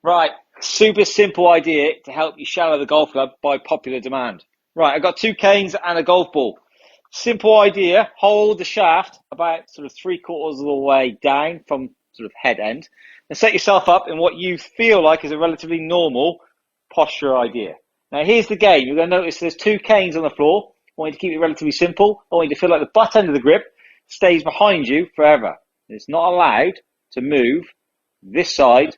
Right, super simple idea to help you shallow the golf club by popular demand. Right, I've got 2 canes and a golf ball. Simple idea, hold the shaft about sort of 3/4 of the way down from sort of head end and set yourself up in what you feel like is a relatively normal posture idea. Now here's the game. You're going to notice there's 2 canes on the floor. I want you to keep it relatively simple. I want you to feel like the butt end of the grip stays behind you forever. It's not allowed to move this side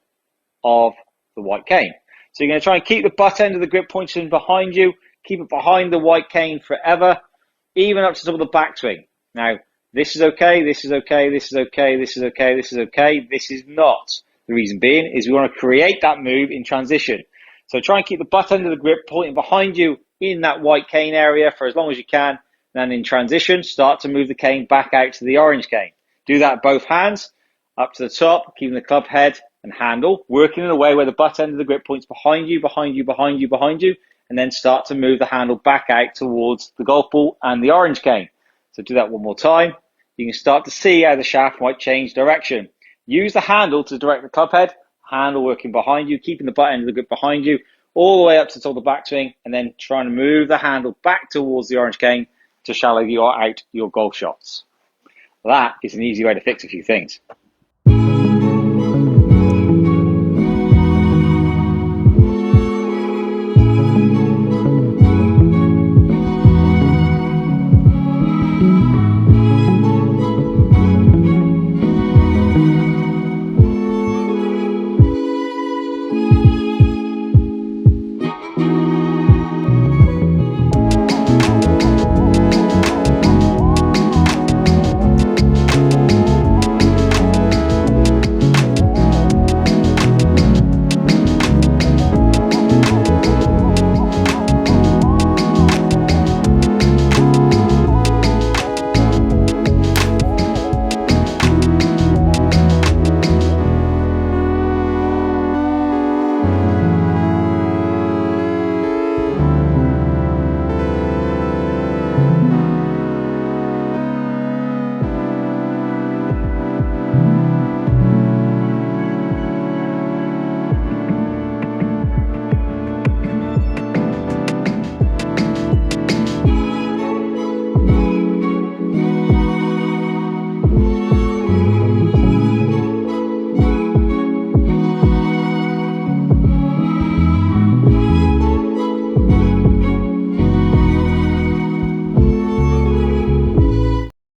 of the white cane. So you're going to try and keep the butt end of the grip pointing behind you, keep it behind the white cane forever, even up to some of the backswing. Now, this is okay, this is okay, this is okay, this is okay, this is okay, this is not. The reason being is we want to create that move in transition. So try and keep the butt end of the grip pointing behind you in that white cane area for as long as you can. Then in transition, start to move the cane back out to the orange cane. Do that both hands, up to the top, keeping the club head and handle, working in a way where the butt end of the grip points behind you, behind you, behind you, behind you, and then start to move the handle back out towards the golf ball and the orange cane. So do that one more time. You can start to see how the shaft might change direction. Use the handle to direct the club head, handle working behind you, keeping the butt end of the grip behind you, all the way up to the top of the backswing, and then trying to move the handle back towards the orange cane to shallow out your golf shots. That is an easy way to fix a few things.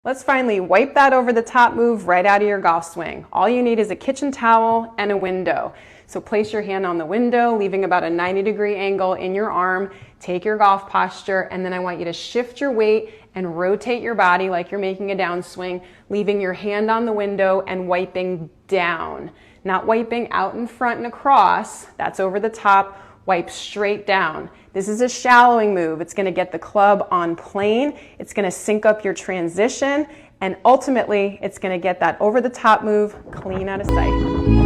Let's finally wipe that over the top move right out of your golf swing. All you need is a kitchen towel and a window. So place your hand on the window, leaving about a 90-degree angle in your arm. Take your golf posture, and then I want you to shift your weight and rotate your body like you're making a downswing, leaving your hand on the window and wiping down. Not wiping out in front and across, that's over the top. Wipe straight down. This is a shallowing move. It's going to get the club on plane. It's going to sync up your transition, and ultimately it's going to get that over the top move clean out of sight.